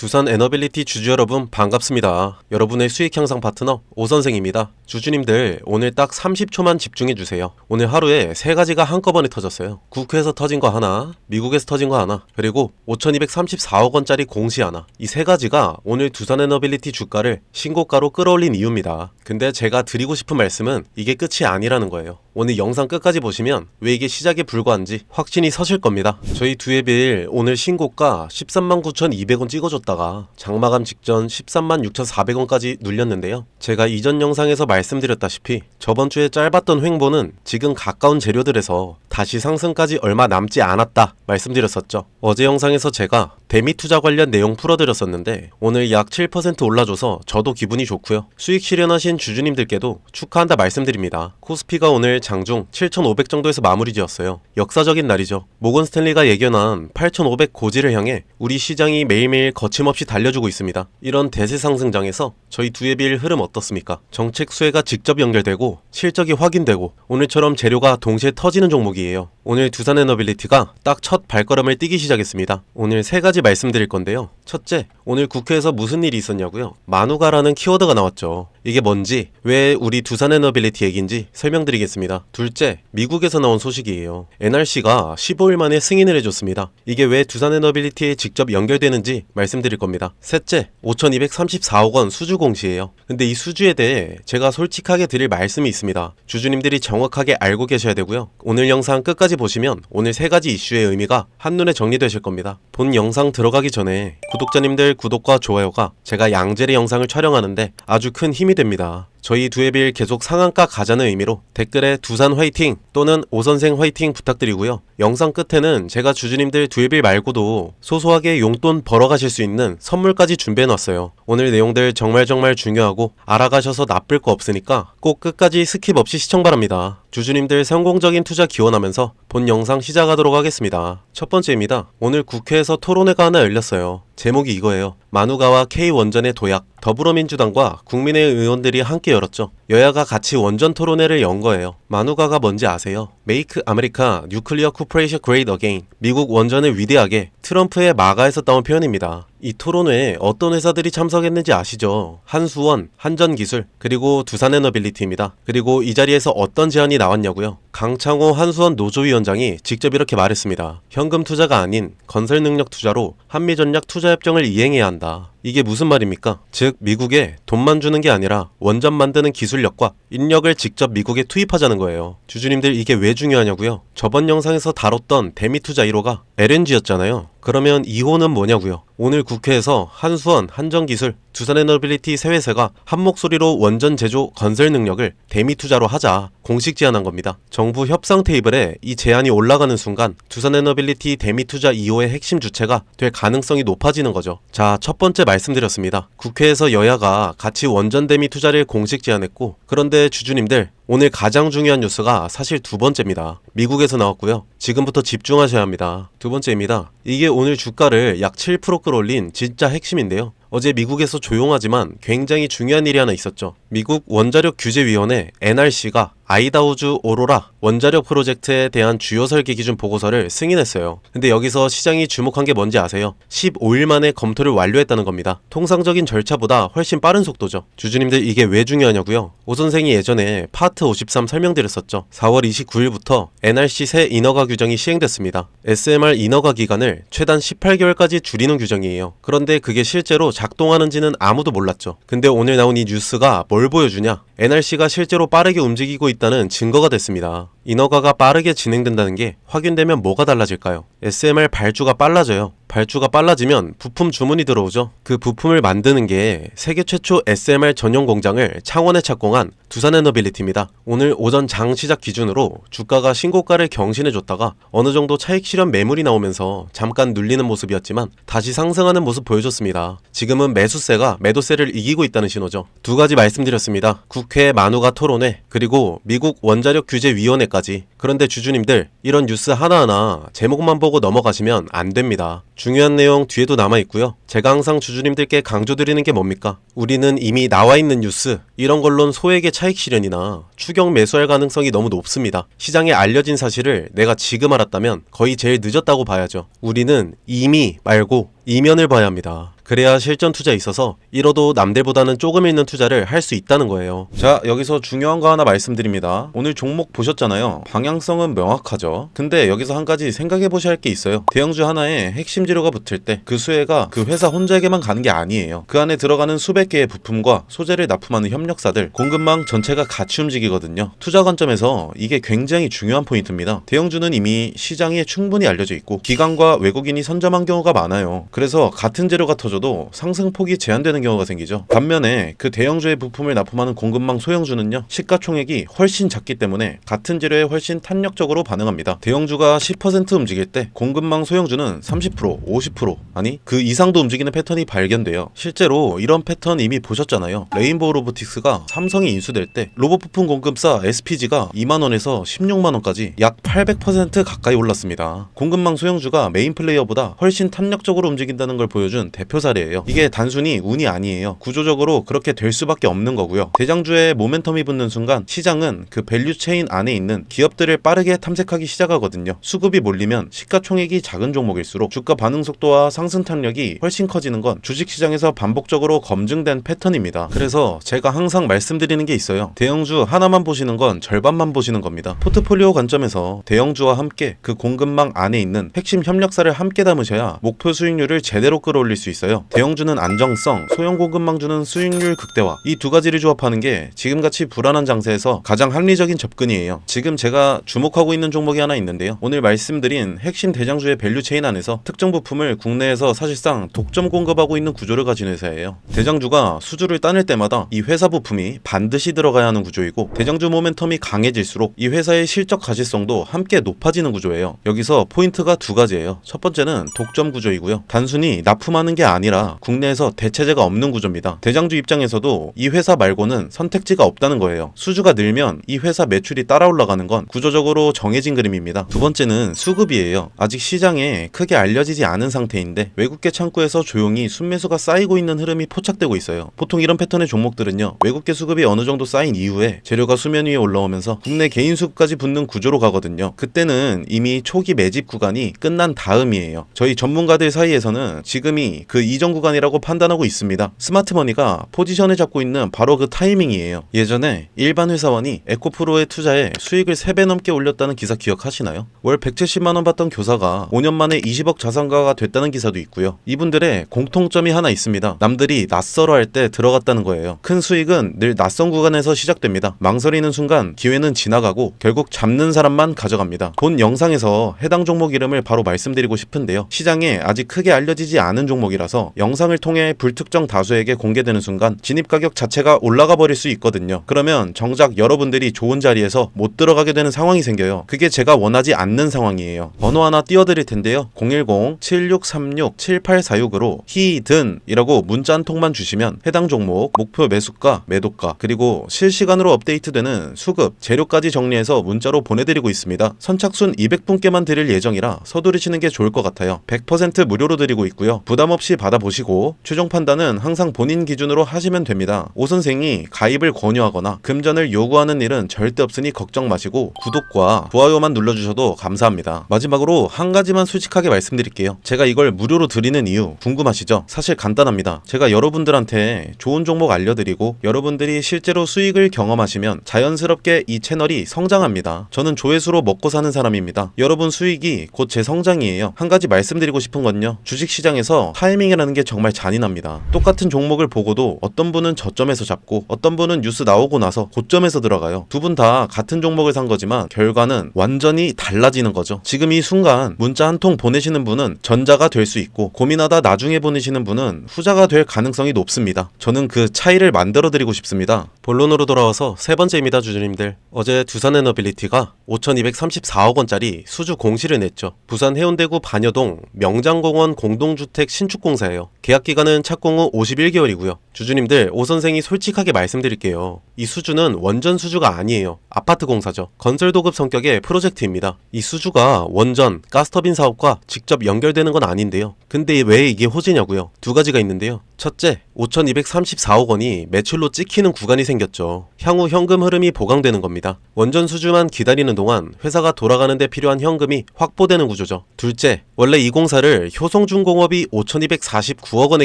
두산 에너빌리티 주주 여러분 반갑습니다. 여러분의 수익 향상 파트너 오선생입니다. 주주님들 오늘 딱 30초만 집중해주세요. 오늘 하루에 3가지가 한꺼번에 터졌어요. 국회에서 터진 거 하나, 미국에서 터진 거 하나, 그리고 5,234억 원짜리 공시 하나. 이 3가지가 오늘 두산 에너빌리티 주가를 신고가로 끌어올린 이유입니다. 근데 제가 드리고 싶은 말씀은 이게 끝이 아니라는 거예요. 오늘 영상 끝까지 보시면 왜 이게 시작에 불과한지 확신이 서실 겁니다. 저희 두예빌 오늘 신고가 13만 9,200원 찍어줬다가 장마감 직전 13만 6,400원까지 눌렸는데요. 제가 이전 영상에서 말씀드렸다시피 저번 주에 짧았던 횡보는 지금 가까운 재료들에서 다시 상승까지 얼마 남지 않았다 말씀드렸었죠. 어제 영상에서 제가 대미 투자 관련 내용 풀어드렸었는데 오늘 약 7% 올라줘서 저도 기분이 좋고요. 수익 실현하신 주주님들께도 축하한다 말씀드립니다. 코스피가 오늘 장중 7,500 정도에서 마무리 지었어요. 역사적인 날이죠. 모건 스탠리가 예견한 8,500 고지를 향해 우리 시장이 매일매일 거침없이 달려주고 있습니다. 이런 대세 상승장에서 저희 두예빌 흐름 어떻습니까? 정책 수혜가 직접 연결되고 실적이 확인되고 오늘처럼 재료가 동시에 터지는 종목이에요. 오늘 두산 에너빌리티가 딱 첫 발걸음을 뛰기 시작했습니다. 오늘 3가지 말씀드릴 건데요. 첫째, 오늘 국회에서 무슨 일이 있었냐고요? 만우가라는 키워드가 나왔죠. 이게 뭔지, 왜 우리 두산 에너빌리티 얘기인지 설명드리겠습니다. 둘째, 미국에서 나온 소식이에요. NRC가 15일 만에 승인을 해줬습니다. 이게 왜 두산 에너빌리티에 직접 연결되는지 말씀드릴 겁니다. 셋째, 5,234억 원 수주 공시예요. 근데 이 수주에 대해 제가 솔직하게 드릴 말씀이 있습니다. 주주님들이 정확하게 알고 계셔야 되고요. 오늘 영상 끝까지 보시면 오늘 3가지 이슈의 의미가 한눈에 정리되실 겁니다. 본 영상 들어가기 전에 구독자님들 구독과 좋아요가 제가 양질의 영상을 촬영하는데 아주 큰 힘이 됩니다. 저희 두예빌 계속 상한가 가자는 의미로 댓글에 두산 화이팅 또는 오선생 화이팅 부탁드리고요. 영상 끝에는 제가 주주님들 두예빌 말고도 소소하게 용돈 벌어가실 수 있는 선물까지 준비해놨어요. 오늘 내용들 정말 중요하고 알아가셔서 나쁠 거 없으니까 꼭 끝까지 스킵 없이 시청 바랍니다. 주주님들 성공적인 투자 기원하면서 본 영상 시작하도록 하겠습니다. 첫 번째입니다. 오늘 국회에서 토론회가 하나 열렸어요. 제목이 이거예요. 만우가와 K원전의 도약. 더불어민주당과 국민의 의원들이 함께 열었죠. 여야가 같이 원전 토론회를 연 거예요. 만우가가 뭔지 아세요? Make America Nuclear Corporation Great Again. 미국 원전을 위대하게, 트럼프의 마가에서 따온 표현입니다. 이 토론회에 어떤 회사들이 참석했는지 아시죠? 한수원, 한전기술, 그리고 두산에너빌리티입니다. 그리고 이 자리에서 어떤 제안이 나왔냐고요? 강창호 한수원 노조위원장이 직접 이렇게 말했습니다. 현금 투자가 아닌 건설 능력 투자로 한미전략 투자협정을 이행해야 한다. 이게 무슨 말입니까? 즉 미국에 돈만 주는 게 아니라 원전 만드는 기술력과 인력을 직접 미국에 투입하자는 거예요. 주주님들 이게 왜 중요하냐고요? 저번 영상에서 다뤘던 대미 투자 1호가 LNG였잖아요. 그러면 2호는 뭐냐고요? 오늘 국회에서 한수원, 한전기술, 두산에너빌리티 3회사가 한 목소리로 원전 제조 건설 능력을 대미 투자로 하자 공식 제안한 겁니다. 정부 협상 테이블에 이 제안이 올라가는 순간 두산에너빌리티 대미 투자 2호의 핵심 주체가 될 가능성이 높아지는 거죠. 자, 첫 번째 말씀드렸습니다. 국회에서 여야가 같이 원전 대미 투자를 공식 제안했고, 그런데 주주님들 오늘 가장 중요한 뉴스가 사실 두 번째입니다. 미국에서 나왔고요. 지금부터 집중하셔야 합니다. 두 번째입니다. 이게 오늘 주가를 약 7% 끌어올린 진짜 핵심인데요. 어제 미국에서 조용하지만 굉장히 중요한 일이 하나 있었죠. 미국 원자력 규제위원회 NRC가 아이다호주 오로라 원자력 프로젝트에 대한 주요 설계 기준 보고서를 승인했어요. 근데 여기서 시장이 주목한 게 뭔지 아세요? 15일 만에 검토를 완료했다는 겁니다. 통상적인 절차보다 훨씬 빠른 속도죠. 주주님들 이게 왜 중요하냐고요? 오 선생이 예전에 파트 53 설명드렸었죠. 4월 29일부터 NRC 새 인허가 규정이 시행됐습니다. SMR 인허가 기간을 최단 18개월까지 줄이는 규정이에요. 그런데 그게 실제로 작동하는지는 아무도 몰랐죠. 근데 오늘 나온 이 뉴스가 뭘 보여주냐? NRC가 실제로 빠르게 움직이고 있다는 증거가 됐습니다. 인허가가 빠르게 진행된다는 게 확인되면 뭐가 달라질까요? SMR 발주가 빨라져요. 발주가 빨라지면 부품 주문이 들어오죠. 그 부품을 만드는 게 세계 최초 SMR 전용 공장을 창원에 착공한 두산에너빌리티입니다. 오늘 오전 장 시작 기준으로 주가가 신고가를 경신해줬다가 어느 정도 차익 실현 매물이 나오면서 잠깐 눌리는 모습이었지만 다시 상승하는 모습 보여줬습니다. 지금은 매수세가 매도세를 이기고 있다는 신호죠. 두 가지 말씀드렸습니다. 국회 만우가 토론회, 그리고 미국 원자력 규제위원회까지. 그런데 주주님들 이런 뉴스 하나하나 제목만 보고 넘어가시면 안 됩니다. 중요한 내용 뒤에도 남아있고요. 제가 항상 주주님들께 강조드리는 게 뭡니까? 우리는 이미 나와있는 뉴스, 이런 걸론 소액의 차익 실현이나 추격 매수할 가능성이 너무 높습니다. 시장에 알려진 사실을 내가 지금 알았다면 거의 제일 늦었다고 봐야죠. 우리는 이미 말고 이면을 봐야 합니다. 그래야 실전 투자에 있어서 잃어도 남들보다는 조금 잃는 투자를 할 수 있다는 거예요. 자, 여기서 중요한 거 하나 말씀드립니다. 오늘 종목 보셨잖아요. 방향성은 명확하죠. 근데 여기서 한 가지 생각해 보셔야 할 게 있어요. 대형주 하나에 핵심 재료가 붙을 때 그 수혜가 그 회사 혼자에게만 가는 게 아니에요. 그 안에 들어가는 수백 개의 부품과 소재를 납품하는 협력사들, 공급망 전체가 같이 움직이거든요. 투자 관점에서 이게 굉장히 중요한 포인트입니다. 대형주는 이미 시장에 충분히 알려져 있고 기관과 외국인이 선점한 경우가 많아요. 그래서 같은 재료가 터져도 상승폭이 제한되는 경우가 생기죠. 반면에 그 대형주의 부품을 납품하는 공급망 소형주는요, 시가총액이 훨씬 작기 때문에 같은 재료에 훨씬 탄력적으로 반응합니다. 대형주가 10% 움직일 때 공급망 소형주는 30%, 50% 아니 그 이상도 움직이는 패턴이 발견돼요. 실제로 이런 패턴 이미 보셨잖아요. 레인보우 로보틱스가 삼성이 인수될 때 로봇 부품 공급사 SPG가 2만원에서 16만원까지 약 800% 가까이 올랐습니다. 공급망 소형주가 메인 플레이어보다 훨씬 탄력적으로 움직인다는 걸 보여준 대표 사례예요. 이게 단순히 운이 아니에요. 구조적으로 그렇게 될 수밖에 없는 거고요. 대장주에 모멘텀이 붙는 순간 시장은 그 밸류 체인 안에 있는 기업들을 빠르게 탐색하기 시작하거든요. 수급이 몰리면 시가총액이 작은 종목일수록 주가 반응 속도와 상승 탄력이 훨씬 커지는 건 주식시장에서 반복적으로 검증된 패턴입니다. 그래서 제가 항상 말씀드리는 게 있어요. 대형주 하나만 보시는 건 절반만 보시는 겁니다. 포트폴리오 관점에서 대형주와 함께 그 공급망 안에 있는 핵심 협력사를 함께 담으셔야 목표 수익률을 제대로 끌어올릴 수 있어요. 대형주는 안정성, 소형 공급망주는 수익률 극대화, 이 두 가지를 조합하는 게 지금같이 불안한 장세에서 가장 합리적인 접근이에요. 지금 제가 주목하고 있는 종목이 하나 있는데요. 오늘 말씀드린 핵심 대장주의 밸류체인 안에서 특정 부품을 국내에서 사실상 독점 공급하고 있는 구조를 가진 회사예요. 대장주가 수주를 따낼 때마다 이 회사 부품이 반드시 들어가야 하는 구조이고, 대장주 모멘텀이 강해질수록 이 회사의 실적 가시성도 함께 높아지는 구조예요. 여기서 포인트가 두 가지예요. 첫 번째는 독점 구조이고요. 단순히 납품하는 게 아니라 국내에서 대체제가 없는 구조입니다. 대장주 입장에서도 이 회사 말고는 선택지가 없다는 거예요. 수주가 늘면 이 회사 매출이 따라 올라가는 건 구조적으로 정해진 그림입니다. 두 번째는 수급이에요. 아직 시장에 크게 알려지지 않은 상태인데 외국계 창구에서 조용히 순매수가 쌓이고 있는 흐름이 포착되고 있어요. 보통 이런 패턴의 종목들은요, 외국계 수급이 어느 정도 쌓인 이후에 재료가 수면 위에 올라오면서 국내 개인 수급까지 붙는 구조로 가거든요. 그때는 이미 초기 매집 구간이 끝난 다음이에요. 저희 전문가들 사이에서는 지금이 그 이전 구간이라고 판단하고 있습니다. 스마트머니가 포지션을 잡고 있는 바로 그 타이밍이에요. 예전에 일반 회사원이 에코프로에 투자해 수익을 3배 넘게 올렸다는 기사 기억하시나요? 월 170만원 받던 교사가 5년 만에 20억 자산가가 됐다는 기사도 있고요. 이분들의 공통점이 하나 있습니다. 남들이 낯설어 할 때 들어갔다는 거예요. 큰 수익은 늘 낯선 구간에서 시작됩니다. 망설이는 순간 기회는 지나가고 결국 잡는 사람만 가져갑니다. 본 영상에서 해당 종목 이름을 바로 말씀드리고 싶은데요. 시장에 아직 크게 알려지지 않은 종목이라서 영상을 통해 불특정 다수에게 공개되는 순간 진입 가격 자체가 올라가 버릴 수 있거든요. 그러면 정작 여러분들이 좋은 자리에서 못 들어가게 되는 상황이 생겨요. 그게 제가 원하지 않는 상황이에요. 번호 하나 띄워드릴 텐데요. 010-7636-7846으로 히든이라고 문자 한 통만 주시면 해당 종목 목표 매수가, 매도가, 그리고 실시간으로 업데이트되는 수급, 재료까지 정리해서 문자로 보내드리고 있습니다. 선착순 200분께만 드릴 예정이라 서두르시는 게 좋을 것 같아요. 100% 무료로 드리고 있고요. 부담 없이 받아보시고 최종 판단은 항상 본인 기준으로 하시면 됩니다. 오 선생이 가입을 권유하거나 금전을 요구하는 일은 절대 없으니 걱정 마시고 구독과 좋아요만 눌러주셔도 감사합니다. 마지막으로 한 가지만 솔직하게 말씀드릴게요. 제가 이걸 무료로 드리는 이유 궁금하시죠? 사실 간단합니다. 제가 여러분들한테 좋은 종목 알려드리고 여러분들이 실제로 수익을 경험하시면 자연스럽게 이 채널이 성장합니다. 저는 조회수로 먹고 사는 사람입니다. 여러분 수익이 곧 제 성장이에요. 한 가지 말씀드리고 싶은 건요, 주식시장에서 타이밍이라는 게 정말 잔인합니다. 똑같은 종목을 보고도 어떤 분은 저점에서 잡고 어떤 분은 뉴스 나오고 나서 고점에서 들어가요. 두 분 다 같은 종목을 산 거지만 결과는 완전히 달라지는 거죠. 지금 이 순간 문자 한 통 보내시는 분은 전자가 될 수 있고 고민하다 나중에 보내시는 분은 후자가 될 가능성이 높습니다. 저는 그 차이를 만들어 드리고 싶습니다. 본론으로 돌아와서 세 번째입니다. 주주님들, 어제 두산에너빌리티가 5,234억 원짜리 수주 공시를 냈죠. 부산 해운대구 반여동 명장공원 공동주택 신축공사예요. 계약기간은 착공 후 51개월이고요. 주주님들, 오 선생이 솔직하게 말씀드릴게요. 이 수주는 원전 수주가 아니에요. 아파트 공사죠. 건설 도급 성격의 프로젝트입니다. 이 수주가 원전, 가스터빈 사업과 직접 연결되는 건 아닌데요. 근데 왜 이게 호재냐고요? 두 가지가 있는데요. 첫째, 5,234억 원이 매출로 찍히는 구간이 생겼죠. 향후 현금 흐름이 보강되는 겁니다. 원전 수주만 기다리는 동안 회사가 돌아가는 데 필요한 현금이 확보되는 구조죠. 둘째, 원래 이 공사를 효성중공업이 5,249억 원에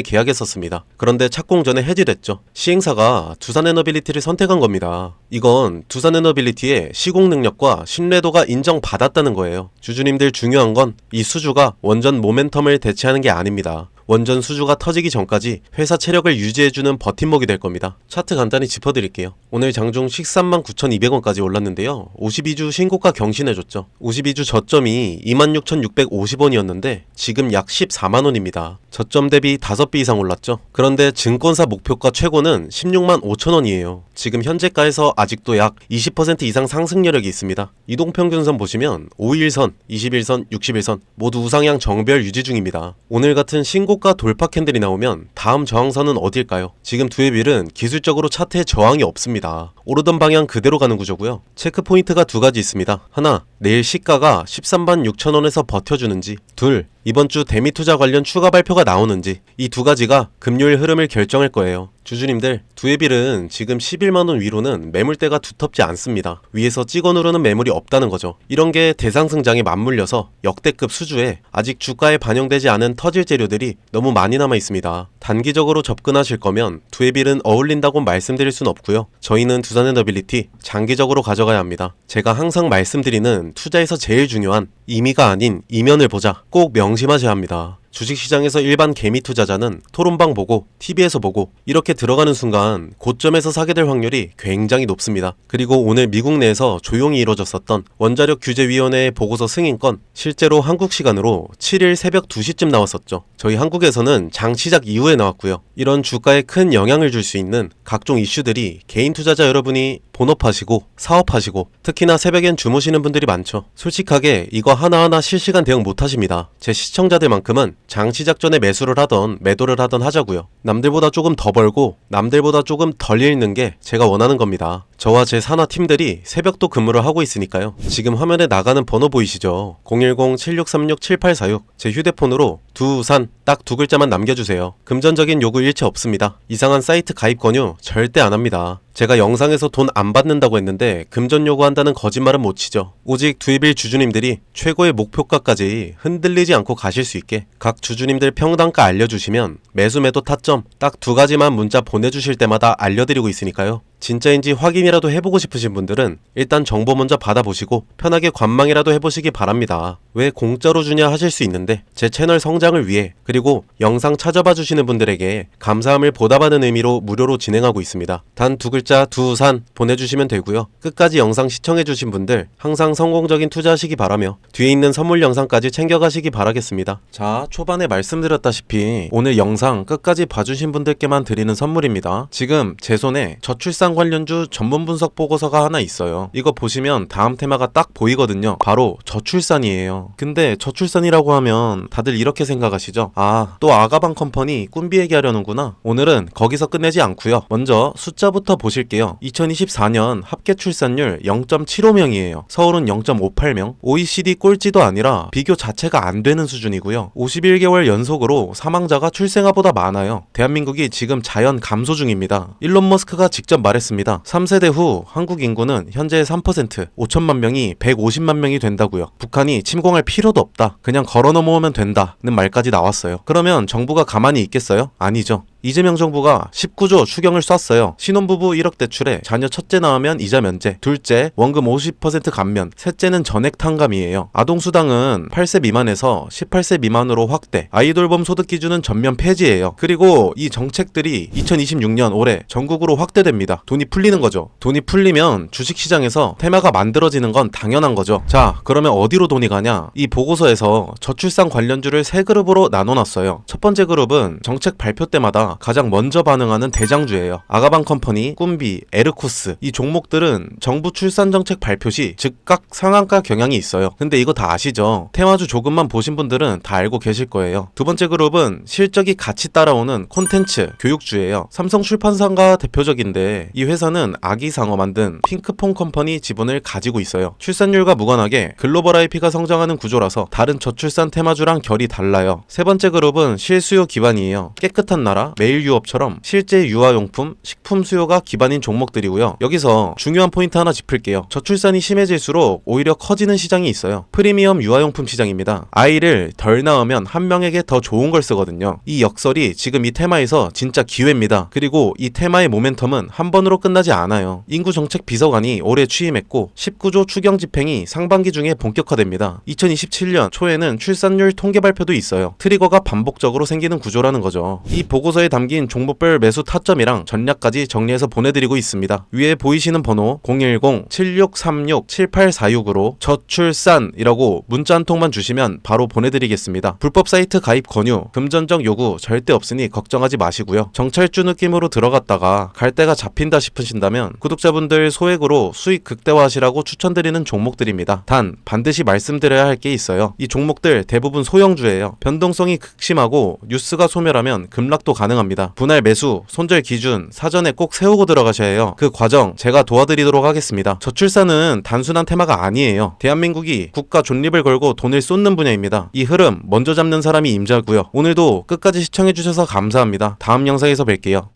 계약했었습니다. 그런데 착공 전에 해지됐죠. 시행사가 두산에너빌리티를 선택한 겁니다. 이건 두산에너빌리티의 시공 능력과 신뢰도가 인정받았다는 거예요. 주주님들 중요한 건 이 수주가 원전 모멘텀을 대체하는 게 아닙니다. 원전 수주가 터지기 전까지 회사 체력을 유지해주는 버팀목이 될 겁니다. 차트 간단히 짚어드릴게요. 오늘 장중 139,200원까지 올랐는데요. 52주 신고가 경신해줬죠. 52주 저점이 26,650원이었는데 지금 약 14만원입니다. 저점 대비 5배 이상 올랐죠. 그런데 증권사 목표가 최고는 16만 5천원이에요. 지금 현재가에서 아직도 약 20% 이상 상승 여력이 있습니다. 이동평균선 보시면 5일선, 21선, 60일선 모두 우상향 정배열 유지 중입니다. 오늘 같은 신고가 돌파 캔들이 나오면 다음 저항선은 어딜까요? 지금 두에빌은 기술적으로 차트에 저항이 없습니다. 오르던 방향 그대로 가는 구조고요. 체크 포인트가 두 가지 있습니다. 하나, 내일 시가가 13만 6천원에서 버텨주는지. 둘, 이번 주 대미투자 관련 추가 발표가 나오는지. 이 두 가지가 금요일 흐름을 결정할 거예요. 주주님들, 두에빌은 지금 11만원 위로는 매물대가 두텁지 않습니다. 위에서 찍어 누르는 매물이 없다는 거죠. 이런 게 대상승장에 맞물려서 역대급 수주에 아직 주가에 반영되지 않은 터질 재료들이 너무 많이 남아 있습니다. 단기적으로 접근하실 거면 두에빌은 어울린다고 말씀드릴 순 없고요. 저희는 두산에너빌리티 장기적으로 가져가야 합니다. 제가 항상 말씀드리는 투자에서 제일 중요한 임의가 아닌 이면을 보자, 꼭 명심하셔야 합니다. 주식시장에서 일반 개미 투자자는 토론방 보고 TV에서 보고 이렇게 들어가는 순간 고점에서 사게 될 확률이 굉장히 높습니다. 그리고 오늘 미국 내에서 조용히 이뤄졌었던 원자력 규제위원회의 보고서 승인건 실제로 한국 시간으로 7일 새벽 2시쯤 나왔었죠. 저희 한국에서는 장 시작 이후에 나왔고요. 이런 주가에 큰 영향을 줄 수 있는 각종 이슈들이 개인 투자자 여러분이 본업하시고 사업하시고 특히나 새벽엔 주무시는 분들이 많죠. 솔직하게 이거 하나하나 실시간 대응 못하십니다. 제 시청자들만큼은 장 시작 전에 매수를 하던 매도를 하던 하자고요. 남들보다 조금 더 벌고 남들보다 조금 덜 잃는 게 제가 원하는 겁니다. 저와 제 산하 팀들이 새벽도 근무를 하고 있으니까요. 지금 화면에 나가는 번호 보이시죠? 010-7636-7846 제 휴대폰으로 두산 딱 두 글자만 남겨주세요. 금전적인 요구 일체 없습니다. 이상한 사이트 가입 권유 절대 안 합니다. 제가 영상에서 돈 안 받는다고 했는데 금전 요구한다는 거짓말은 못 치죠. 오직 두에빌 주주님들이 최고의 목표가까지 흔들리지 않고 가실 수 있게 각 주주님들 평단가 알려주시면 매수 매도 타점 딱 두 가지만 문자 보내주실 때마다 알려드리고 있으니까요. 진짜인지 확인이라도 해보고 싶으신 분들은 일단 정보 먼저 받아보시고 편하게 관망이라도 해보시기 바랍니다. 왜 공짜로 주냐 하실 수 있는데 제 채널 성장을 위해 그리고 영상 찾아봐 주시는 분들에게 감사함을 보답하는 의미로 무료로 진행하고 있습니다. 단 두 글자 두산 보내주시면 되고요. 끝까지 영상 시청해주신 분들 항상 성공적인 투자하시기 바라며 뒤에 있는 선물 영상까지 챙겨가시기 바라겠습니다. 자, 초반에 말씀드렸다시피 오늘 영상 끝까지 봐주신 분들께만 드리는 선물입니다. 지금 제 손에 저출산 관련주 전문 분석 보고서가 하나 있어요. 이거 보시면 다음 테마가 딱 보이거든요. 바로 저출산이에요. 근데 저출산이라고 하면 다들 이렇게 생각하시죠? 아, 또 아가방 컴퍼니 꾼비 얘기하려는구나. 오늘은 거기서 끝내지 않고요. 먼저 숫자부터 보실게요. 2024년 합계 출산율 0.75명이에요. 서울은 0.58명. OECD 꼴찌도 아니라 비교 자체가 안 되는 수준이고요. 51개월 연속으로 사망자가 출생아보다 많아요. 대한민국이 지금 자연 감소 중입니다. 일론 머스크가 직접 말했습니다. 3세대 후 한국 인구는 현재 3%, 5천만 명이 150만 명이 된다고요. 북한이 침공할 필요도 없다. 그냥 걸어 넘어오면 된다는 말까지 나왔어요. 그러면 정부가 가만히 있겠어요? 아니죠. 이재명 정부가 19조 추경을 쐈어요. 신혼부부 1억 대출에 자녀 첫째 낳으면 이자 면제, 둘째 원금 50% 감면, 셋째는 전액 탕감이에요. 아동수당은 8세 미만에서 18세 미만으로 확대, 아이돌봄 소득 기준은 전면 폐지예요. 그리고 이 정책들이 2026년 올해 전국으로 확대됩니다. 돈이 풀리는 거죠. 돈이 풀리면 주식시장에서 테마가 만들어지는 건 당연한 거죠. 자, 그러면 어디로 돈이 가냐? 이 보고서에서 저출산 관련주를 세 그룹으로 나눠놨어요. 첫 번째 그룹은 정책 발표 때마다 주가 가장 먼저 반응하는 대장주예요. 아가방 컴퍼니, 꿈비, 에르코스 이 종목들은 정부 출산 정책 발표 시 즉각 상한가 경향이 있어요. 근데 이거 다 아시죠? 테마주 조금만 보신 분들은 다 알고 계실 거예요. 두 번째 그룹은 실적이 같이 따라오는 콘텐츠, 교육주예요. 삼성 출판사가 대표적인데 이 회사는 아기상어 만든 핑크퐁 컴퍼니 지분을 가지고 있어요. 출산율과 무관하게 글로벌 IP가 성장하는 구조라서 다른 저출산 테마주랑 결이 달라요. 세 번째 그룹은 실수요 기반이에요. 깨끗한 나라, 매일유업처럼 실제 유아용품, 식품 수요가 기반인 종목들이고요. 여기서 중요한 포인트 하나 짚을게요. 저출산이 심해질수록 오히려 커지는 시장이 있어요. 프리미엄 유아용품 시장입니다. 아이를 덜 낳으면 한 명에게 더 좋은 걸 쓰거든요. 이 역설이 지금 이 테마에서 진짜 기회입니다. 그리고 이 테마의 모멘텀은 한 번으로 끝나지 않아요. 인구정책 비서관이 올해 취임했고 19조 추경 집행이 상반기 중에 본격화됩니다. 2027년 초에는 출산율 통계 발표도 있어요. 트리거가 반복적으로 생기는 구조라는 거죠. 이 보고서에 담긴 종목별 매수 타점이랑 전략까지 정리해서 보내드리고 있습니다. 위에 보이시는 번호 010-7636-7846으로 저출산이라고 문자 한 통만 주시면 바로 보내드리겠습니다. 불법 사이트 가입 권유, 금전적 요구 절대 없으니 걱정하지 마시고요. 정찰주 느낌으로 들어갔다가 갈 데가 잡힌다 싶으신다면 구독자분들 소액으로 수익 극대화하시라고 추천드리는 종목들입니다. 단 반드시 말씀드려야 할 게 있어요. 이 종목들 대부분 소형주예요. 변동성이 극심하고 뉴스가 소멸하면 급락도 가능합니다. 분할 매수, 손절 기준 사전에 꼭 세우고 들어가셔야 해요. 그 과정 제가 도와드리도록 하겠습니다. 저출산은 단순한 테마가 아니에요. 대한민국이 국가 존립을 걸고 돈을 쏟는 분야입니다. 이 흐름 먼저 잡는 사람이 임자고요. 오늘도 끝까지 시청해주셔서 감사합니다. 다음 영상에서 뵐게요.